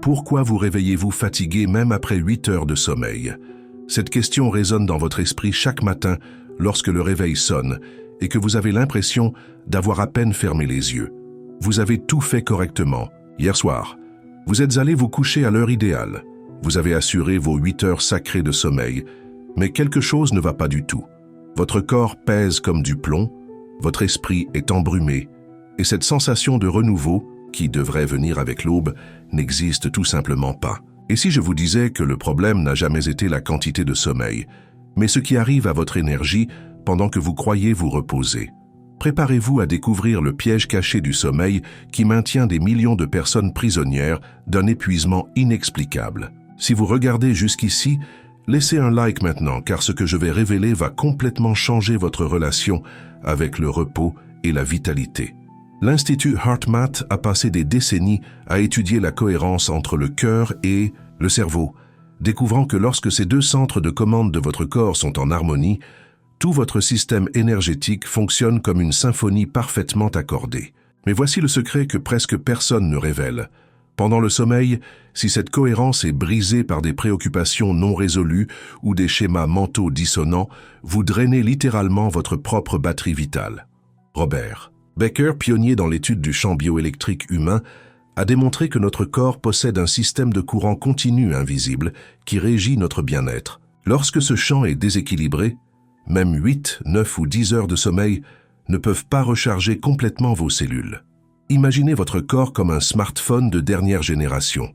Pourquoi vous réveillez-vous fatigué même après 8 heures de sommeil? Cette question résonne dans votre esprit chaque matin lorsque le réveil sonne et que vous avez l'impression d'avoir à peine fermé les yeux. Vous avez tout fait correctement. Hier soir, vous êtes allé vous coucher à l'heure idéale. Vous avez assuré vos 8 heures sacrées de sommeil, mais quelque chose ne va pas du tout. Votre corps pèse comme du plomb, votre esprit est embrumé, et cette sensation de renouveau, qui devrait venir avec l'aube, n'existe tout simplement pas. Et si je vous disais que le problème n'a jamais été la quantité de sommeil, mais ce qui arrive à votre énergie pendant que vous croyez vous reposer? Préparez-vous à découvrir le piège caché du sommeil qui maintient des millions de personnes prisonnières d'un épuisement inexplicable. Si vous regardez jusqu'ici, laissez un like maintenant, car ce que je vais révéler va complètement changer votre relation avec le repos et la vitalité. L'Institut HeartMath a passé des décennies à étudier la cohérence entre le cœur et le cerveau, découvrant que lorsque ces deux centres de commande de votre corps sont en harmonie, tout votre système énergétique fonctionne comme une symphonie parfaitement accordée. Mais voici le secret que presque personne ne révèle. Pendant le sommeil, si cette cohérence est brisée par des préoccupations non résolues ou des schémas mentaux dissonants, vous drainez littéralement votre propre batterie vitale. Robert Becker, pionnier dans l'étude du champ bioélectrique humain, a démontré que notre corps possède un système de courant continu invisible qui régit notre bien-être. Lorsque ce champ est déséquilibré, même 8, 9 ou 10 heures de sommeil ne peuvent pas recharger complètement vos cellules. Imaginez votre corps comme un smartphone de dernière génération.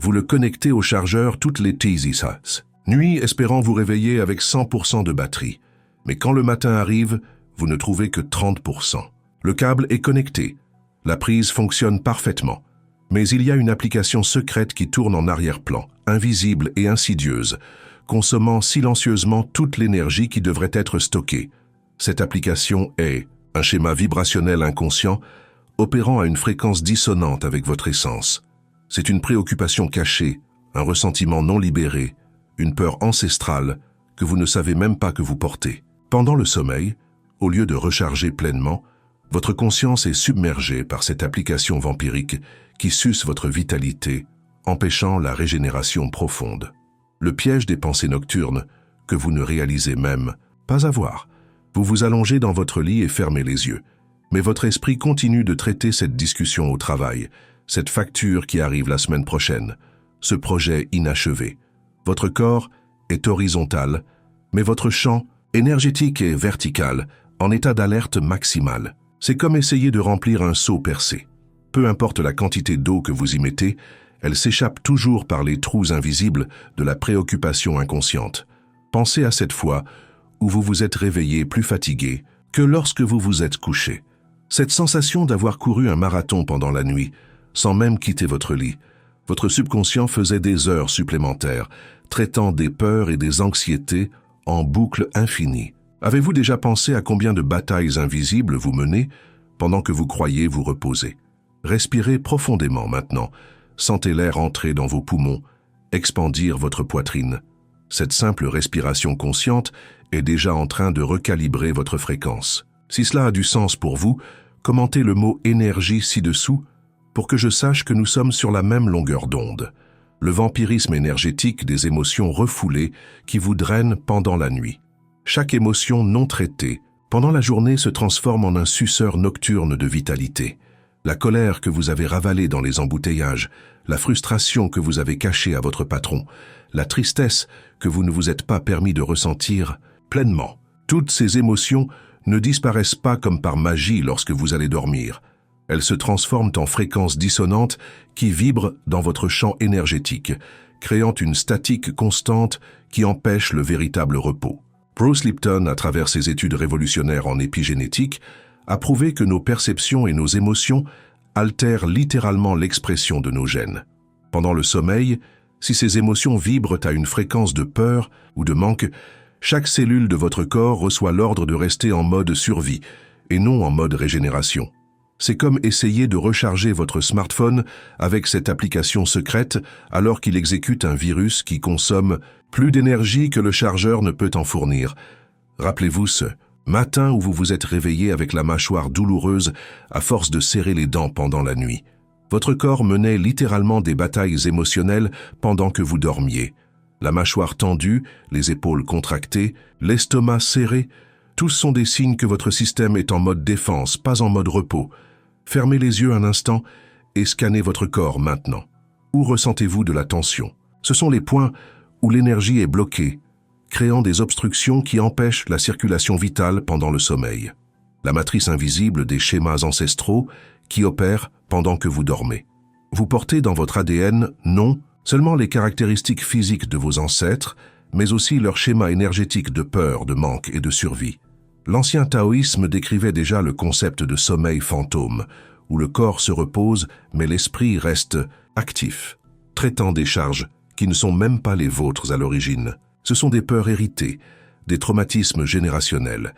Vous le connectez au chargeur toutes les nuits, espérant vous réveiller avec 100% de batterie. Mais quand le matin arrive, vous ne trouvez que 30%. Le câble est connecté. La prise fonctionne parfaitement. Mais il y a une application secrète qui tourne en arrière-plan, invisible et insidieuse, consommant silencieusement toute l'énergie qui devrait être stockée. Cette application est un schéma vibrationnel inconscient opérant à une fréquence dissonante avec votre essence. C'est une préoccupation cachée, un ressentiment non libéré, une peur ancestrale que vous ne savez même pas que vous portez. Pendant le sommeil, au lieu de recharger pleinement, votre conscience est submergée par cette application vampirique qui suce votre vitalité, empêchant la régénération profonde. Le piège des pensées nocturnes, que vous ne réalisez même pas avoir. Vous vous allongez dans votre lit et fermez les yeux. Mais votre esprit continue de traiter cette discussion au travail, cette facture qui arrive la semaine prochaine, ce projet inachevé. Votre corps est horizontal, mais votre champ énergétique est vertical, en état d'alerte maximale. C'est comme essayer de remplir un seau percé. Peu importe la quantité d'eau que vous y mettez, elle s'échappe toujours par les trous invisibles de la préoccupation inconsciente. Pensez à cette fois où vous vous êtes réveillé plus fatigué que lorsque vous vous êtes couché. Cette sensation d'avoir couru un marathon pendant la nuit, sans même quitter votre lit, votre subconscient faisait des heures supplémentaires, traitant des peurs et des anxiétés en boucle infinie. Avez-vous déjà pensé à combien de batailles invisibles vous menez pendant que vous croyez vous reposer? Respirez profondément maintenant. Sentez l'air entrer dans vos poumons, expandir votre poitrine. Cette simple respiration consciente est déjà en train de recalibrer votre fréquence. Si cela a du sens pour vous, commentez le mot « énergie » ci-dessous pour que je sache que nous sommes sur la même longueur d'onde. Le vampirisme énergétique des émotions refoulées qui vous drainent pendant la nuit. Chaque émotion non traitée pendant la journée se transforme en un suceur nocturne de vitalité. La colère que vous avez ravalée dans les embouteillages, la frustration que vous avez cachée à votre patron, la tristesse que vous ne vous êtes pas permis de ressentir pleinement. Toutes ces émotions ne disparaissent pas comme par magie lorsque vous allez dormir. Elles se transforment en fréquences dissonantes qui vibrent dans votre champ énergétique, créant une statique constante qui empêche le véritable repos. Bruce Lipton, à travers ses études révolutionnaires en épigénétique, a prouvé que nos perceptions et nos émotions altèrent littéralement l'expression de nos gènes. Pendant le sommeil, si ces émotions vibrent à une fréquence de peur ou de manque, chaque cellule de votre corps reçoit l'ordre de rester en mode survie et non en mode régénération. C'est comme essayer de recharger votre smartphone avec cette application secrète alors qu'il exécute un virus qui consomme plus d'énergie que le chargeur ne peut en fournir. Rappelez-vous ce matin où vous vous êtes réveillé avec la mâchoire douloureuse à force de serrer les dents pendant la nuit. Votre corps menait littéralement des batailles émotionnelles pendant que vous dormiez. La mâchoire tendue, les épaules contractées, l'estomac serré, tous sont des signes que votre système est en mode défense, pas en mode repos. Fermez les yeux un instant et scannez votre corps maintenant. Où ressentez-vous de la tension? Ce sont les points où l'énergie est bloquée, créant des obstructions qui empêchent la circulation vitale pendant le sommeil. La matrice invisible des schémas ancestraux qui opèrent pendant que vous dormez. Vous portez dans votre ADN non seulement les caractéristiques physiques de vos ancêtres, mais aussi leur schéma énergétique de peur, de manque et de survie. L'ancien taoïsme décrivait déjà le concept de sommeil fantôme, où le corps se repose mais l'esprit reste actif, traitant des charges qui ne sont même pas les vôtres à l'origine. Ce sont des peurs héritées, des traumatismes générationnels,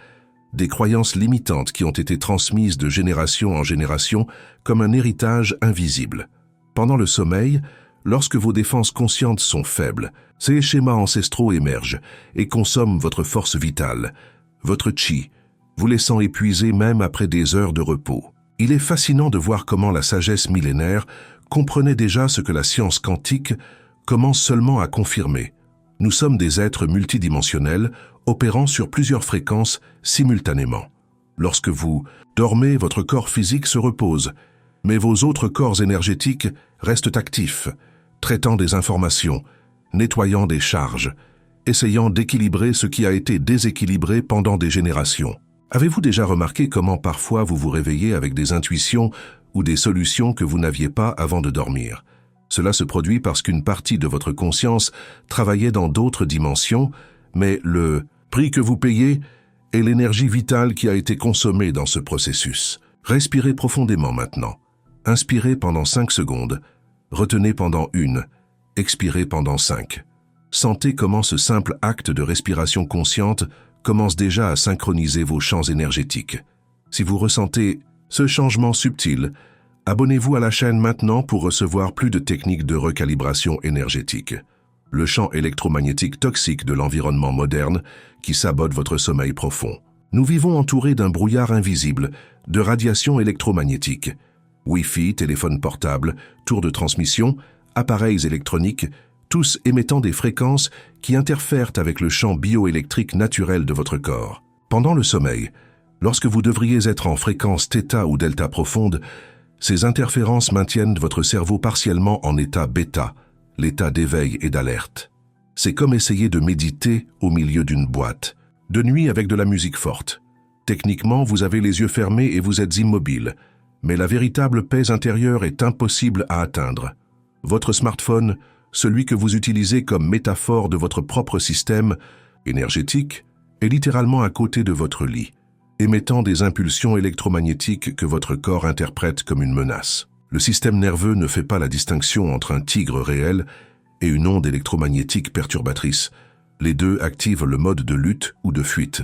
des croyances limitantes qui ont été transmises de génération en génération comme un héritage invisible. Pendant le sommeil, lorsque vos défenses conscientes sont faibles, ces schémas ancestraux émergent et consomment votre force vitale, votre chi, vous laissant épuisé même après des heures de repos. Il est fascinant de voir comment la sagesse millénaire comprenait déjà ce que la science quantique commence seulement à confirmer. Nous sommes des êtres multidimensionnels opérant sur plusieurs fréquences simultanément. Lorsque vous dormez, votre corps physique se repose, mais vos autres corps énergétiques restent actifs, traitant des informations, nettoyant des charges, essayant d'équilibrer ce qui a été déséquilibré pendant des générations. Avez-vous déjà remarqué comment parfois vous vous réveillez avec des intuitions ou des solutions que vous n'aviez pas avant de dormir? Cela se produit parce qu'une partie de votre conscience travaillait dans d'autres dimensions, mais le prix que vous payez est l'énergie vitale qui a été consommée dans ce processus. Respirez profondément maintenant. Inspirez pendant 5 secondes. Retenez pendant 1, expirez pendant 5. Sentez comment ce simple acte de respiration consciente commence déjà à synchroniser vos champs énergétiques. Si vous ressentez ce changement subtil, abonnez-vous à la chaîne maintenant pour recevoir plus de techniques de recalibration énergétique. Le champ électromagnétique toxique de l'environnement moderne qui sabote votre sommeil profond. Nous vivons entourés d'un brouillard invisible de radiation électromagnétique. Wi-Fi, téléphone portable, tours de transmission, appareils électroniques, tous émettant des fréquences qui interfèrent avec le champ bioélectrique naturel de votre corps. Pendant le sommeil, lorsque vous devriez être en fréquence θ ou delta profonde, ces interférences maintiennent votre cerveau partiellement en état bêta, l'état d'éveil et d'alerte. C'est comme essayer de méditer au milieu d'une boîte, de nuit avec de la musique forte. Techniquement, vous avez les yeux fermés et vous êtes immobile, mais la véritable paix intérieure est impossible à atteindre. Votre smartphone, celui que vous utilisez comme métaphore de votre propre système énergétique, est littéralement à côté de votre lit, émettant des impulsions électromagnétiques que votre corps interprète comme une menace. Le système nerveux ne fait pas la distinction entre un tigre réel et une onde électromagnétique perturbatrice. Les deux activent le mode de lutte ou de fuite.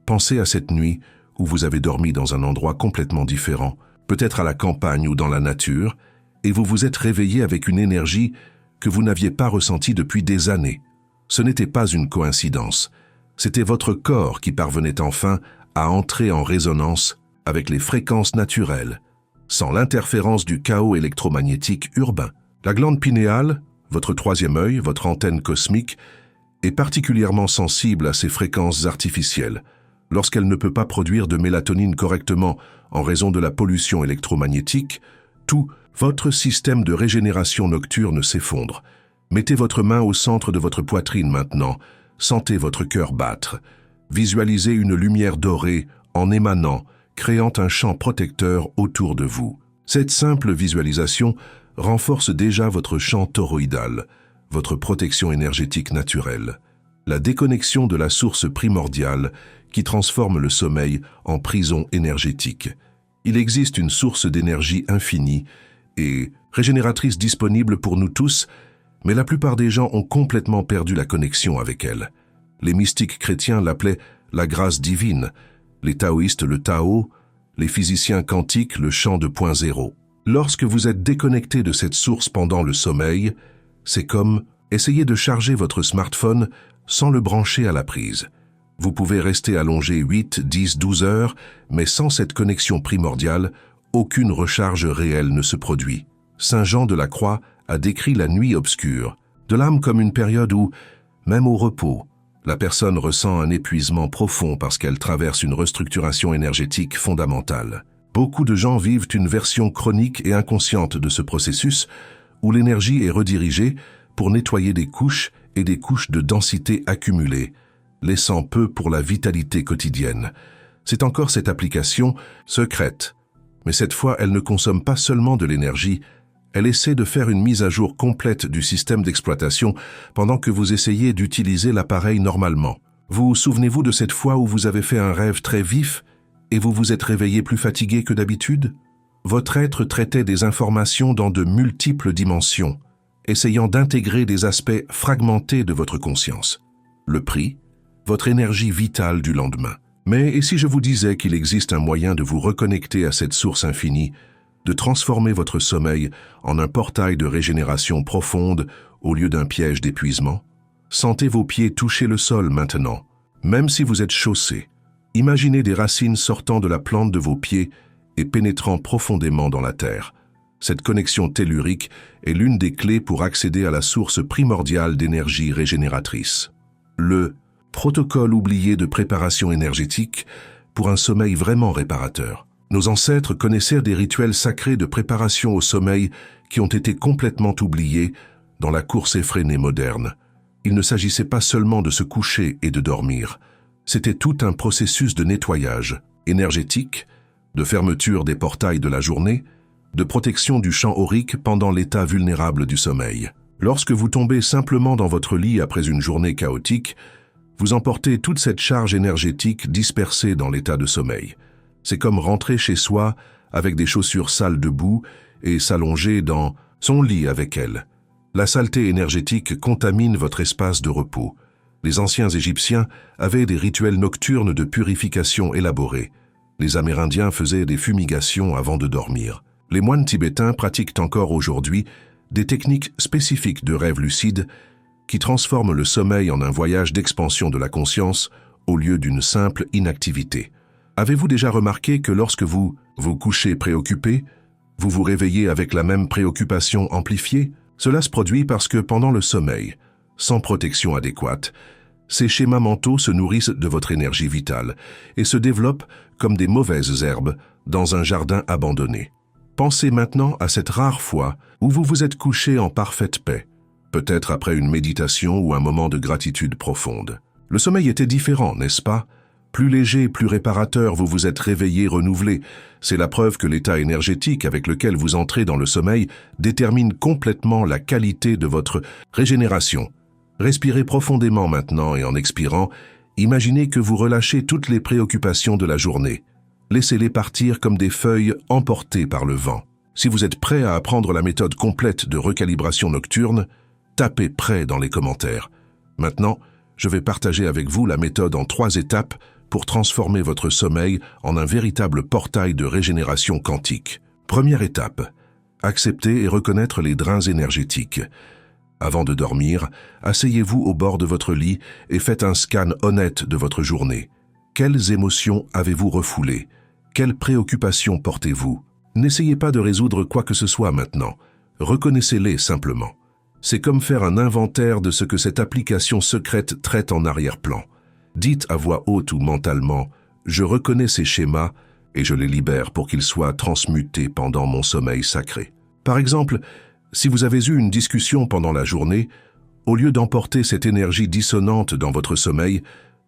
Pensez à cette nuit où vous avez dormi dans un endroit complètement différent, peut-être à la campagne ou dans la nature, et vous vous êtes réveillé avec une énergie que vous n'aviez pas ressentie depuis des années. Ce n'était pas une coïncidence. C'était votre corps qui parvenait enfin à entrer en résonance avec les fréquences naturelles, sans l'interférence du chaos électromagnétique urbain. La glande pinéale, votre troisième œil, votre antenne cosmique, est particulièrement sensible à ces fréquences artificielles. Lorsqu'elle ne peut pas produire de mélatonine correctement en raison de la pollution électromagnétique, tout votre système de régénération nocturne s'effondre. Mettez votre main au centre de votre poitrine maintenant. Sentez votre cœur battre. Visualisez une lumière dorée en émanant, créant un champ protecteur autour de vous. Cette simple visualisation renforce déjà votre champ toroïdal, votre protection énergétique naturelle. La déconnexion de la source primordiale qui transforme le sommeil en prison énergétique. Il existe une source d'énergie infinie et régénératrice disponible pour nous tous, mais la plupart des gens ont complètement perdu la connexion avec elle. Les mystiques chrétiens l'appelaient la grâce divine, les taoïstes le Tao, les physiciens quantiques le champ de point zéro. Lorsque vous êtes déconnecté de cette source pendant le sommeil, c'est comme essayer de charger votre smartphone sans le brancher à la prise. Vous pouvez rester allongé 8, 10, 12 heures, mais sans cette connexion primordiale, aucune recharge réelle ne se produit. Saint Jean de la Croix a décrit la nuit obscure de l'âme comme une période où, même au repos, la personne ressent un épuisement profond parce qu'elle traverse une restructuration énergétique fondamentale. Beaucoup de gens vivent une version chronique et inconsciente de ce processus où l'énergie est redirigée pour nettoyer des couches et des couches de densité accumulées, laissant peu pour la vitalité quotidienne. C'est encore cette application secrète. Mais cette fois, elle ne consomme pas seulement de l'énergie, elle essaie de faire une mise à jour complète du système d'exploitation pendant que vous essayez d'utiliser l'appareil normalement. Vous souvenez-vous de cette fois où vous avez fait un rêve très vif et vous vous êtes réveillé plus fatigué que d'habitude? Votre être traitait des informations dans de multiples dimensions, essayant d'intégrer des aspects fragmentés de votre conscience. Le prix, votre énergie vitale du lendemain. Mais et si je vous disais qu'il existe un moyen de vous reconnecter à cette source infinie, de transformer votre sommeil en un portail de régénération profonde au lieu d'un piège d'épuisement? Sentez vos pieds toucher le sol maintenant, même si vous êtes chaussé. Imaginez des racines sortant de la plante de vos pieds et pénétrant profondément dans la terre. Cette connexion tellurique est l'une des clés pour accéder à la source primordiale d'énergie régénératrice. Le protocole oublié de préparation énergétique pour un sommeil vraiment réparateur. Nos ancêtres connaissaient des rituels sacrés de préparation au sommeil qui ont été complètement oubliés dans la course effrénée moderne. Il ne s'agissait pas seulement de se coucher et de dormir. C'était tout un processus de nettoyage énergétique, de fermeture des portails de la journée, de protection du champ aurique pendant l'état vulnérable du sommeil. Lorsque vous tombez simplement dans votre lit après une journée chaotique, vous emportez toute cette charge énergétique dispersée dans l'état de sommeil. C'est comme rentrer chez soi avec des chaussures sales de boue et s'allonger dans son lit avec elles. La saleté énergétique contamine votre espace de repos. Les anciens Égyptiens avaient des rituels nocturnes de purification élaborés. Les Amérindiens faisaient des fumigations avant de dormir. Les moines tibétains pratiquent encore aujourd'hui des techniques spécifiques de rêve lucide qui transforment le sommeil en un voyage d'expansion de la conscience au lieu d'une simple inactivité. Avez-vous déjà remarqué que lorsque vous vous couchez préoccupé, vous vous réveillez avec la même préoccupation amplifiée? Cela se produit parce que pendant le sommeil, sans protection adéquate, ces schémas mentaux se nourrissent de votre énergie vitale et se développent comme des mauvaises herbes dans un jardin abandonné. Pensez maintenant à cette rare fois où vous vous êtes couché en parfaite paix, peut-être après une méditation ou un moment de gratitude profonde. Le sommeil était différent, n'est-ce pas? Plus léger, plus réparateur, vous vous êtes réveillé, renouvelé. C'est la preuve que l'état énergétique avec lequel vous entrez dans le sommeil détermine complètement la qualité de votre régénération. Respirez profondément maintenant et en expirant, imaginez que vous relâchez toutes les préoccupations de la journée. Laissez-les partir comme des feuilles emportées par le vent. Si vous êtes prêt à apprendre la méthode complète de recalibration nocturne, tapez prêt dans les commentaires. Maintenant, je vais partager avec vous la méthode en 3 étapes pour transformer votre sommeil en un véritable portail de régénération quantique. Première étape, accepter et reconnaître les drains énergétiques. Avant de dormir, asseyez-vous au bord de votre lit et faites un scan honnête de votre journée. Quelles émotions avez-vous refoulées? Quelles préoccupations portez-vous? N'essayez pas de résoudre quoi que ce soit maintenant. Reconnaissez-les simplement. C'est comme faire un inventaire de ce que cette application secrète traite en arrière-plan. Dites à voix haute ou mentalement « Je reconnais ces schémas et je les libère pour qu'ils soient transmutés pendant mon sommeil sacré. » Par exemple, si vous avez eu une discussion pendant la journée, au lieu d'emporter cette énergie dissonante dans votre sommeil,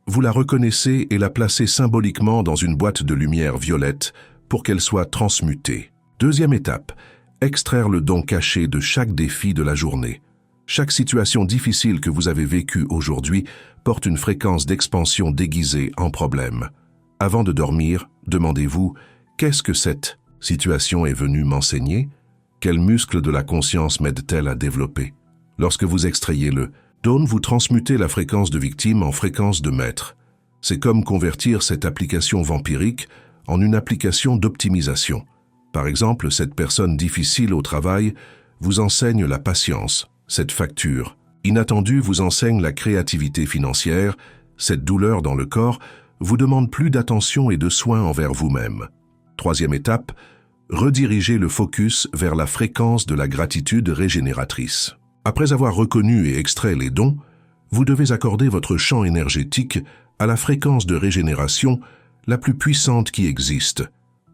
vous la reconnaissez et la placez symboliquement dans une boîte de lumière violette pour qu'elle soit transmutée. Deuxième étape, extraire le don caché de chaque défi de la journée. Chaque situation difficile que vous avez vécue aujourd'hui porte une fréquence d'expansion déguisée en problème. Avant de dormir, demandez-vous « Qu'est-ce que cette situation est venue m'enseigner? Quels muscles de la conscience m'aide-t-elle à développer ?» Lorsque vous extrayez le don, vous transmutez la fréquence de victime en fréquence de maître. C'est comme convertir cette application vampirique en une application d'optimisation. Par exemple, cette personne difficile au travail vous enseigne la patience. Cette facture inattendue vous enseigne la créativité financière. Cette douleur dans le corps vous demande plus d'attention et de soins envers vous-même. Troisième étape, redirigez le focus vers la fréquence de la gratitude régénératrice. Après avoir reconnu et extrait les dons, vous devez accorder votre champ énergétique à la fréquence de régénération la plus puissante qui existe,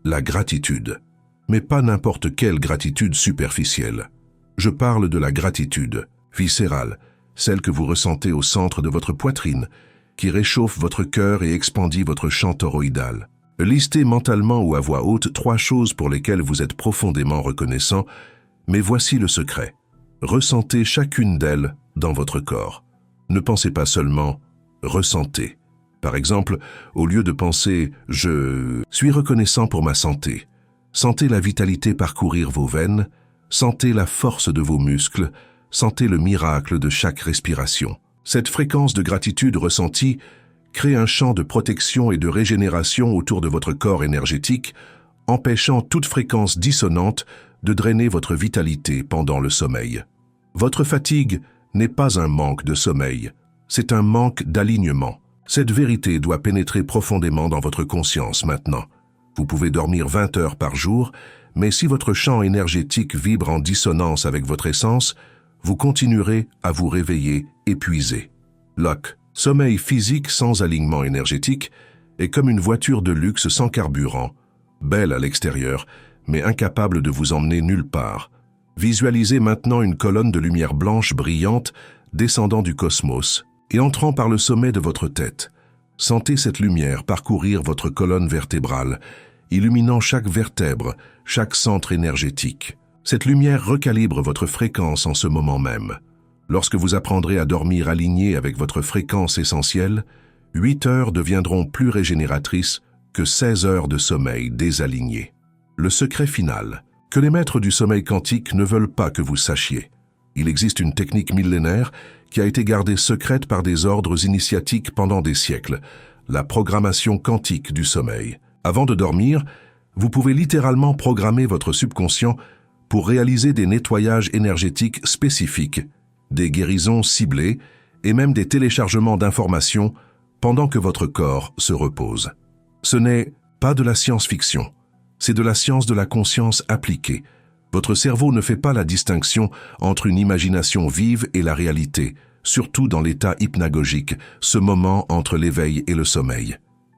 la gratitude. Mais pas n'importe quelle gratitude superficielle. Je parle de la gratitude viscérale, celle que vous ressentez au centre de votre poitrine, qui réchauffe votre cœur et expandit votre champ toroïdal. Listez mentalement ou à voix haute 3 choses pour lesquelles vous êtes profondément reconnaissant, mais voici le secret. Ressentez chacune d'elles dans votre corps. Ne pensez pas seulement, ressentez. Par exemple, au lieu de penser « je suis reconnaissant pour ma santé », sentez la vitalité parcourir vos veines, sentez la force de vos muscles, sentez le miracle de chaque respiration. Cette fréquence de gratitude ressentie crée un champ de protection et de régénération autour de votre corps énergétique, empêchant toute fréquence dissonante de drainer votre vitalité pendant le sommeil. Votre fatigue n'est pas un manque de sommeil, c'est un manque d'alignement. Cette vérité doit pénétrer profondément dans votre conscience maintenant. Vous pouvez dormir 20 heures par jour, mais si votre champ énergétique vibre en dissonance avec votre essence, vous continuerez à vous réveiller épuisé. Locke, sommeil physique sans alignement énergétique est comme une voiture de luxe sans carburant, belle à l'extérieur, mais incapable de vous emmener nulle part. Visualisez maintenant une colonne de lumière blanche brillante descendant du cosmos et entrant par le sommet de votre tête. Sentez cette lumière parcourir votre colonne vertébrale, illuminant chaque vertèbre, chaque centre énergétique. Cette lumière recalibre votre fréquence en ce moment même. Lorsque vous apprendrez à dormir aligné avec votre fréquence essentielle, 8 heures deviendront plus régénératrices que 16 heures de sommeil désaligné. Le secret final, que les maîtres du sommeil quantique ne veulent pas que vous sachiez. Il existe une technique millénaire qui a été gardée secrète par des ordres initiatiques pendant des siècles, la programmation quantique du sommeil. Avant de dormir, vous pouvez littéralement programmer votre subconscient pour réaliser des nettoyages énergétiques spécifiques, des guérisons ciblées et même des téléchargements d'informations pendant que votre corps se repose. Ce n'est pas de la science-fiction, c'est de la science de la conscience appliquée. Votre cerveau ne fait pas la distinction entre une imagination vive et la réalité, surtout dans l'état hypnagogique, ce moment entre l'éveil et le sommeil.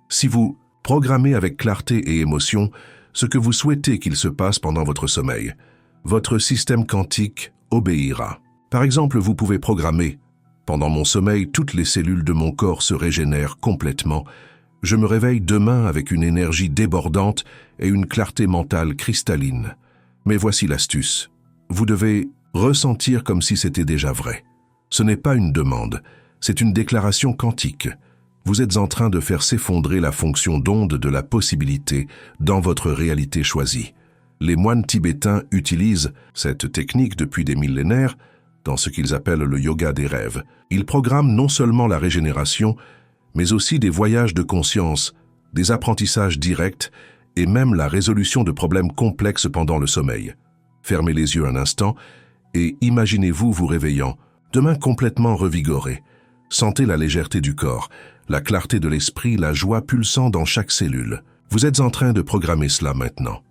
Si vous programmez avec clarté et émotion ce que vous souhaitez qu'il se passe pendant votre sommeil, votre système quantique obéira. Par exemple, vous pouvez programmer « Pendant mon sommeil, toutes les cellules de mon corps se régénèrent complètement. Je me réveille demain avec une énergie débordante et une clarté mentale cristalline. » Mais voici l'astuce. Vous devez ressentir comme si c'était déjà vrai. Ce n'est pas une demande, c'est une déclaration quantique. Vous êtes en train de faire s'effondrer la fonction d'onde de la possibilité dans votre réalité choisie. Les moines tibétains utilisent cette technique depuis des millénaires dans ce qu'ils appellent le yoga des rêves. Ils programment non seulement la régénération, mais aussi des voyages de conscience, des apprentissages directs et même la résolution de problèmes complexes pendant le sommeil. Fermez les yeux un instant et imaginez-vous vous réveillant, demain complètement revigoré. Sentez la légèreté du corps, la clarté de l'esprit, la joie pulsant dans chaque cellule. Vous êtes en train de programmer cela maintenant.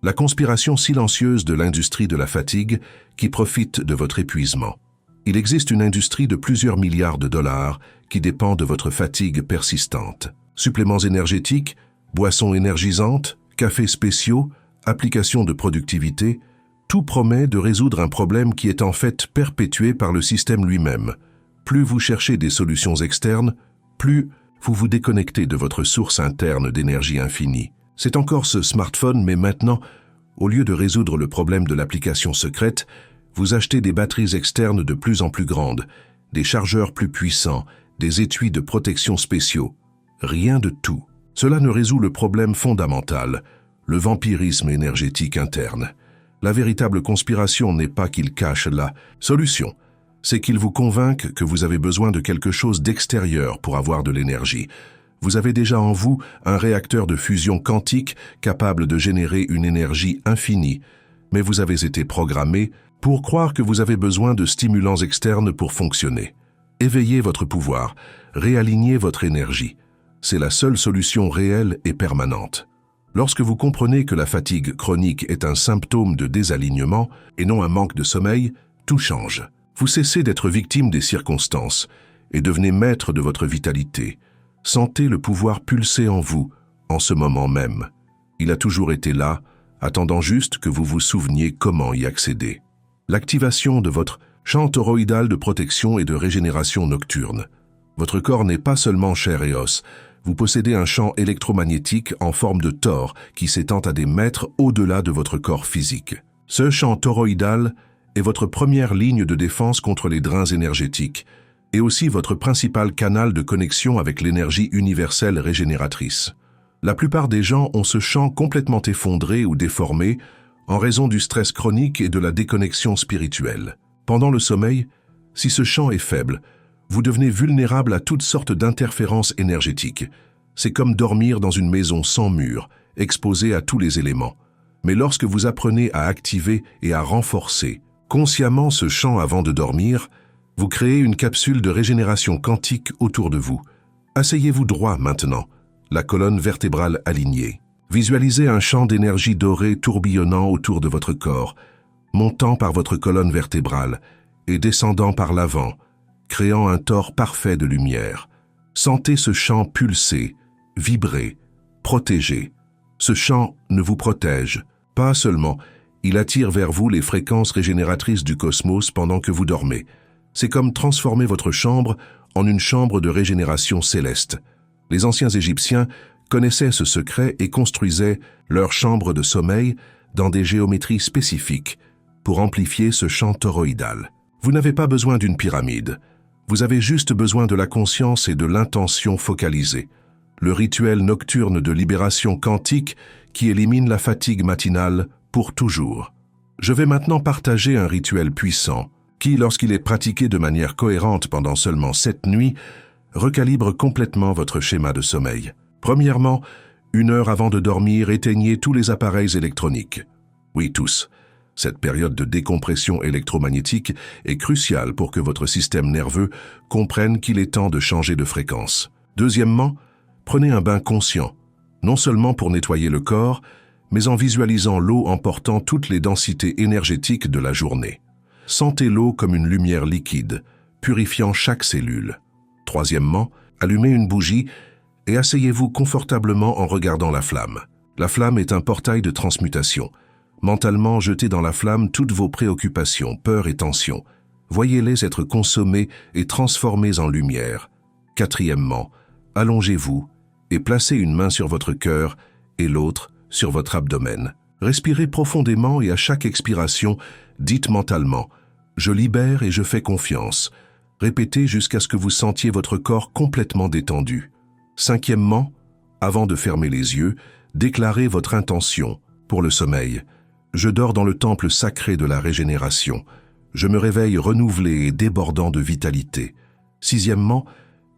La conspiration silencieuse de l'industrie de la fatigue qui profite de votre épuisement. Il existe une industrie de plusieurs milliards de dollars qui dépend de votre fatigue persistante. Suppléments énergétiques, boissons énergisantes, cafés spéciaux, applications de productivité, tout promet de résoudre un problème qui est en fait perpétué par le système lui-même. Plus vous cherchez des solutions externes, plus vous vous déconnectez de votre source interne d'énergie infinie. C'est encore ce smartphone, mais maintenant, au lieu de résoudre le problème de l'application secrète, vous achetez des batteries externes de plus en plus grandes, des chargeurs plus puissants, des étuis de protection spéciaux. Rien de tout. Cela ne résout le problème fondamental, le vampirisme énergétique interne. La véritable conspiration n'est pas qu'il cache la solution, c'est qu'il vous convainque que vous avez besoin de quelque chose d'extérieur pour avoir de l'énergie. Vous avez déjà en vous un réacteur de fusion quantique capable de générer une énergie infinie, mais vous avez été programmé pour croire que vous avez besoin de stimulants externes pour fonctionner. Éveillez votre pouvoir, réalignez votre énergie. C'est la seule solution réelle et permanente. Lorsque vous comprenez que la fatigue chronique est un symptôme de désalignement et non un manque de sommeil, tout change. Vous cessez d'être victime des circonstances et devenez maître de votre vitalité. Sentez le pouvoir pulser en vous, en ce moment même. Il a toujours été là, attendant juste que vous vous souveniez comment y accéder. L'activation de votre champ toroïdal de protection et de régénération nocturne. Votre corps n'est pas seulement chair et os. Vous possédez un champ électromagnétique en forme de tor qui s'étend à des mètres au-delà de votre corps physique. Ce champ toroïdal est votre première ligne de défense contre les drains énergétiques et aussi votre principal canal de connexion avec l'énergie universelle régénératrice. La plupart des gens ont ce champ complètement effondré ou déformé en raison du stress chronique et de la déconnexion spirituelle. Pendant le sommeil, si ce champ est faible, vous devenez vulnérable à toutes sortes d'interférences énergétiques. C'est comme dormir dans une maison sans mur, exposé à tous les éléments. Mais lorsque vous apprenez à activer et à renforcer consciemment ce champ avant de dormir, vous créez une capsule de régénération quantique autour de vous. Asseyez-vous droit maintenant, la colonne vertébrale alignée. Visualisez un champ d'énergie dorée tourbillonnant autour de votre corps, montant par votre colonne vertébrale et descendant par l'avant, créant un tor parfait de lumière. Sentez ce champ pulser, vibrer, protéger. Ce champ ne vous protège, pas seulement, il attire vers vous les fréquences régénératrices du cosmos pendant que vous dormez. C'est comme transformer votre chambre en une chambre de régénération céleste. Les anciens Égyptiens connaissaient ce secret et construisaient leur chambre de sommeil dans des géométries spécifiques pour amplifier ce champ toroïdal. Vous n'avez pas besoin d'une pyramide. Vous avez juste besoin de la conscience et de l'intention focalisée. Le rituel nocturne de libération quantique qui élimine la fatigue matinale pour toujours. Je vais maintenant partager un rituel puissant qui, lorsqu'il est pratiqué de manière cohérente pendant seulement 7 nuits, recalibre complètement votre schéma de sommeil. Premièrement, 1 heure avant de dormir, éteignez tous les appareils électroniques. Oui, tous. Cette période de décompression électromagnétique est cruciale pour que votre système nerveux comprenne qu'il est temps de changer de fréquence. Deuxièmement, prenez un bain conscient, non seulement pour nettoyer le corps, mais en visualisant l'eau emportant toutes les densités énergétiques de la journée. Sentez l'eau comme une lumière liquide, purifiant chaque cellule. Troisièmement, allumez une bougie et asseyez-vous confortablement en regardant la flamme. La flamme est un portail de transmutation. Mentalement, jetez dans la flamme toutes vos préoccupations, peurs et tensions. Voyez-les être consommées et transformées en lumière. Quatrièmement, allongez-vous et placez une main sur votre cœur et l'autre sur votre abdomen. Respirez profondément et à chaque expiration, dites mentalement « Je libère et je fais confiance ». Répétez jusqu'à ce que vous sentiez votre corps complètement détendu. Cinquièmement, avant de fermer les yeux, déclarez votre intention pour le sommeil. Je dors dans le temple sacré de la régénération. Je me réveille renouvelé et débordant de vitalité. Sixièmement,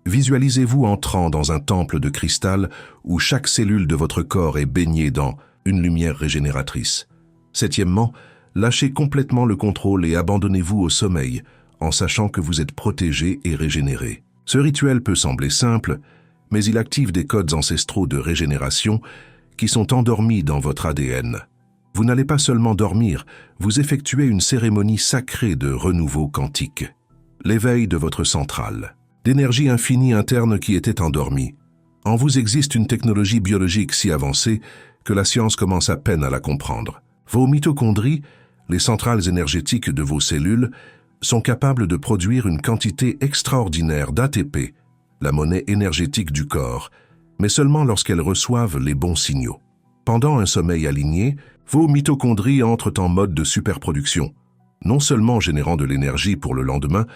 visualisez-vous entrant dans un temple de cristal où chaque cellule de votre corps est baignée dans une lumière régénératrice. Septièmement, lâchez complètement le contrôle et abandonnez-vous au sommeil en sachant que vous êtes protégé et régénéré. Ce rituel peut sembler simple, mais il active des codes ancestraux de régénération qui sont endormis dans votre ADN. Vous n'allez pas seulement dormir, vous effectuez une cérémonie sacrée de renouveau quantique. L'éveil de votre centrale, d'énergie infinie interne qui était endormie. En vous existe une technologie biologique si avancée que la science commence à peine à la comprendre. Vos mitochondries, les centrales énergétiques de vos cellules, sont capables de produire une quantité extraordinaire d'ATP, la monnaie énergétique du corps, mais seulement lorsqu'elles reçoivent les bons signaux. Pendant un sommeil aligné, vos mitochondries entrent en mode de superproduction, non seulement générant de l'énergie pour le lendemain,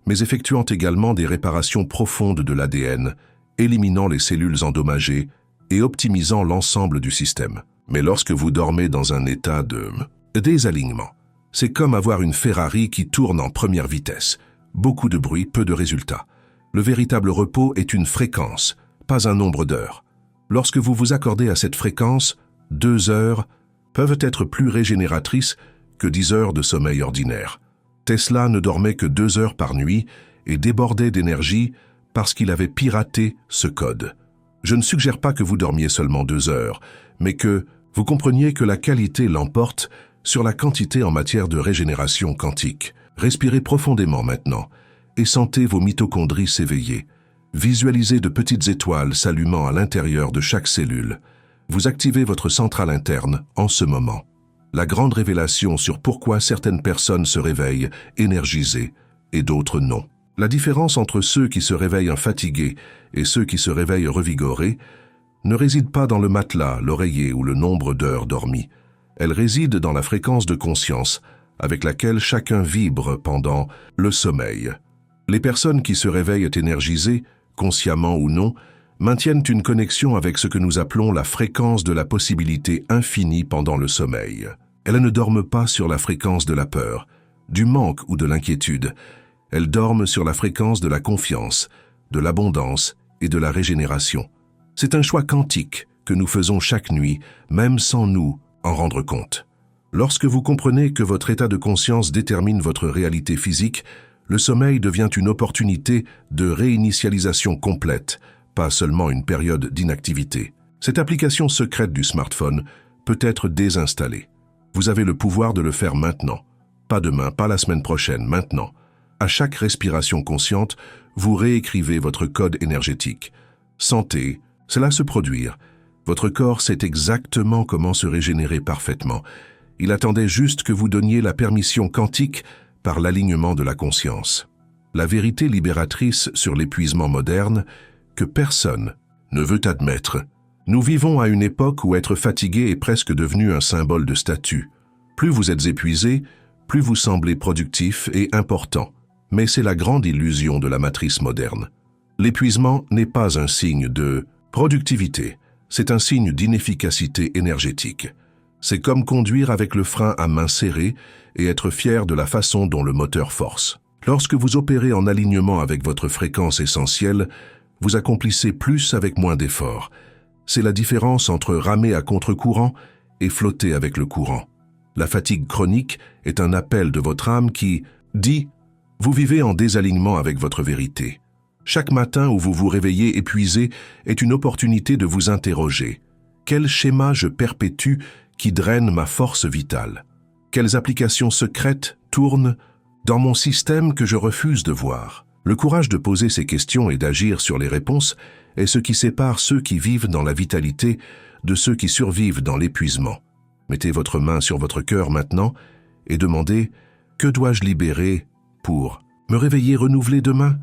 mais effectuant également des réparations profondes de l'ADN, éliminant les cellules endommagées et optimisant l'ensemble du système. Mais lorsque vous dormez dans un état de désalignement, c'est comme avoir une Ferrari qui tourne en première vitesse. Beaucoup de bruit, peu de résultats. Le véritable repos est une fréquence, pas un nombre d'heures. Lorsque vous vous accordez à cette fréquence, 2 heures peuvent être plus régénératrices que 10 heures de sommeil ordinaire. Tesla ne dormait que 2 heures par nuit et débordait d'énergie parce qu'il avait piraté ce code. Je ne suggère pas que vous dormiez seulement 2 heures, mais que vous compreniez que la qualité l'emporte sur la quantité en matière de régénération quantique. Respirez profondément maintenant et sentez vos mitochondries s'éveiller. Visualisez de petites étoiles s'allumant à l'intérieur de chaque cellule. Vous activez votre centrale interne en ce moment. La grande révélation sur pourquoi certaines personnes se réveillent énergisées et d'autres non. La différence entre ceux qui se réveillent fatigués et ceux qui se réveillent revigorés ne réside pas dans le matelas, l'oreiller ou le nombre d'heures dormies. Elle réside dans la fréquence de conscience avec laquelle chacun vibre pendant le sommeil. Les personnes qui se réveillent énergisées, consciemment ou non, maintiennent une connexion avec ce que nous appelons la fréquence de la possibilité infinie pendant le sommeil. Elles ne dorment pas sur la fréquence de la peur, du manque ou de l'inquiétude. Elles dorment sur la fréquence de la confiance, de l'abondance et de la régénération. C'est un choix quantique que nous faisons chaque nuit, même sans nous en rendre compte. Lorsque vous comprenez que votre état de conscience détermine votre réalité physique, le sommeil devient une opportunité de réinitialisation complète, pas seulement une période d'inactivité. Cette application secrète du smartphone peut être désinstallée. Vous avez le pouvoir de le faire maintenant. Pas demain, pas la semaine prochaine, maintenant. À chaque respiration consciente, vous réécrivez votre code énergétique. Sentez cela se produire. Votre corps sait exactement comment se régénérer parfaitement. Il attendait juste que vous donniez la permission quantique par l'alignement de la conscience. La vérité libératrice sur l'épuisement moderne que personne ne veut admettre. Nous vivons à une époque où être fatigué est presque devenu un symbole de statut. Plus vous êtes épuisé, plus vous semblez productif et important. Mais c'est la grande illusion de la matrice moderne. L'épuisement n'est pas un signe de productivité, c'est un signe d'inefficacité énergétique. C'est comme conduire avec le frein à main serrée et être fier de la façon dont le moteur force. Lorsque vous opérez en alignement avec votre fréquence essentielle, vous accomplissez plus avec moins d'efforts. C'est la différence entre ramer à contre-courant et flotter avec le courant. La fatigue chronique est un appel de votre âme qui dit « Vous vivez en désalignement avec votre vérité ». Chaque matin où vous vous réveillez épuisé est une opportunité de vous interroger. Quel schéma je perpétue qui draine ma force vitale? Quelles applications secrètes tournent dans mon système que je refuse de voir? Le courage de poser ces questions et d'agir sur les réponses est ce qui sépare ceux qui vivent dans la vitalité de ceux qui survivent dans l'épuisement. Mettez votre main sur votre cœur maintenant et demandez « Que dois-je libérer pour me réveiller renouvelé demain ?»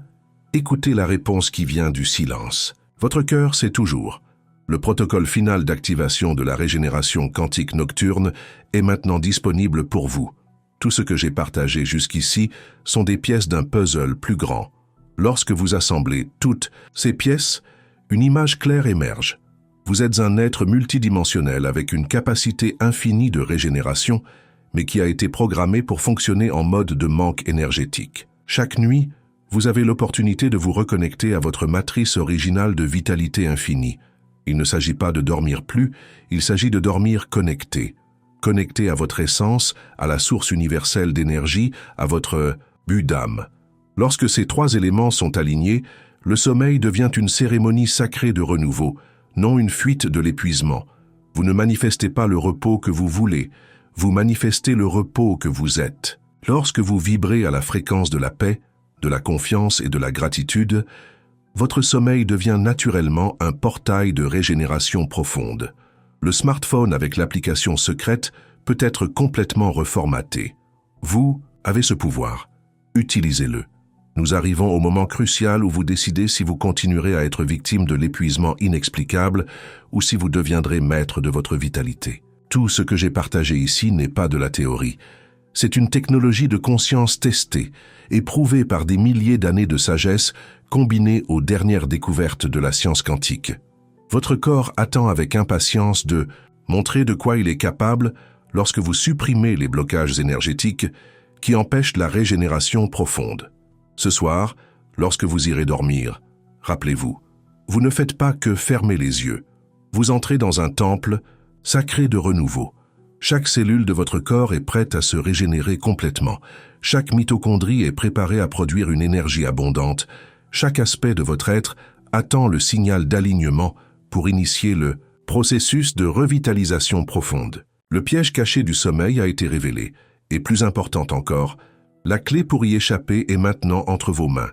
Écoutez la réponse qui vient du silence. Votre cœur sait toujours. Le protocole final d'activation de la régénération quantique nocturne est maintenant disponible pour vous. Tout ce que j'ai partagé jusqu'ici sont des pièces d'un puzzle plus grand. Lorsque vous assemblez toutes ces pièces, une image claire émerge. Vous êtes un être multidimensionnel avec une capacité infinie de régénération, mais qui a été programmé pour fonctionner en mode de manque énergétique. Chaque nuit, vous avez l'opportunité de vous reconnecter à votre matrice originale de vitalité infinie. Il ne s'agit pas de dormir plus, il s'agit de dormir connecté. Connecté à votre essence, à la source universelle d'énergie, à votre but d'âme. Lorsque ces trois éléments sont alignés, le sommeil devient une cérémonie sacrée de renouveau, non une fuite de l'épuisement. Vous ne manifestez pas le repos que vous voulez, vous manifestez le repos que vous êtes. Lorsque vous vibrez à la fréquence de la paix, de la confiance et de la gratitude, votre sommeil devient naturellement un portail de régénération profonde. Le smartphone avec l'application secrète peut être complètement reformaté. Vous avez ce pouvoir. Utilisez-le. Nous arrivons au moment crucial où vous décidez si vous continuerez à être victime de l'épuisement inexplicable ou si vous deviendrez maître de votre vitalité. Tout ce que j'ai partagé ici n'est pas de la théorie. C'est une technologie de conscience testée et prouvée par des milliers d'années de sagesse combinée aux dernières découvertes de la science quantique. Votre corps attend avec impatience de montrer de quoi il est capable lorsque vous supprimez les blocages énergétiques qui empêchent la régénération profonde. Ce soir, lorsque vous irez dormir, rappelez-vous, vous ne faites pas que fermer les yeux. Vous entrez dans un temple sacré de renouveau. Chaque cellule de votre corps est prête à se régénérer complètement. Chaque mitochondrie est préparée à produire une énergie abondante. Chaque aspect de votre être attend le signal d'alignement pour initier le Processus de revitalisation profonde. Le piège caché du sommeil a été révélé. Et plus important encore, la clé pour y échapper est maintenant entre vos mains.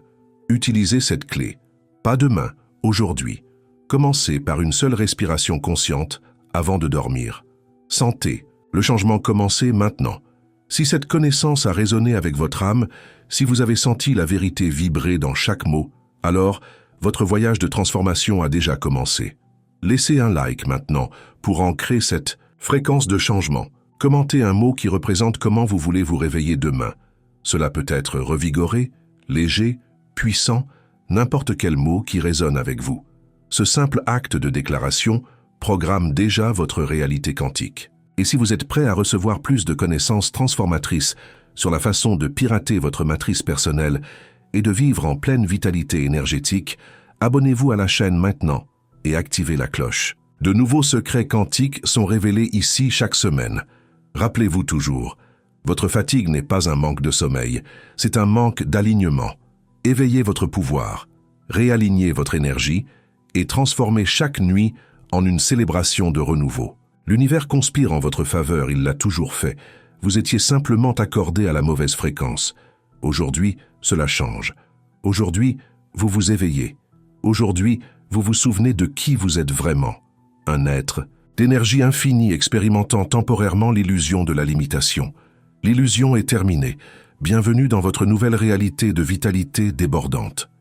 Utilisez cette clé. Pas demain, aujourd'hui. Commencez par une seule respiration consciente avant de dormir. Sentez, le changement commencer maintenant. Si cette connaissance a résonné avec votre âme, si vous avez senti la vérité vibrer dans chaque mot, alors votre voyage de transformation a déjà commencé. Laissez un like maintenant pour ancrer cette fréquence de changement. Commentez un mot qui représente comment vous voulez vous réveiller demain. Cela peut être revigoré, léger, puissant, n'importe quel mot qui résonne avec vous. Ce simple acte de déclaration programme déjà votre réalité quantique. Et si vous êtes prêt à recevoir plus de connaissances transformatrices sur la façon de pirater votre matrice personnelle et de vivre en pleine vitalité énergétique, abonnez-vous à la chaîne maintenant et activez la cloche. De nouveaux secrets quantiques sont révélés ici chaque semaine. Rappelez-vous toujours, votre fatigue n'est pas un manque de sommeil, c'est un manque d'alignement. Éveillez votre pouvoir, réalignez votre énergie et transformez chaque nuit en une célébration de renouveau. L'univers conspire en votre faveur, il l'a toujours fait. Vous étiez simplement accordé à la mauvaise fréquence. Aujourd'hui, cela change. Aujourd'hui, vous vous éveillez. Aujourd'hui, vous vous souvenez de qui vous êtes vraiment. Un être d'énergie infinie expérimentant temporairement l'illusion de la limitation. L'illusion est terminée. Bienvenue dans votre nouvelle réalité de vitalité débordante.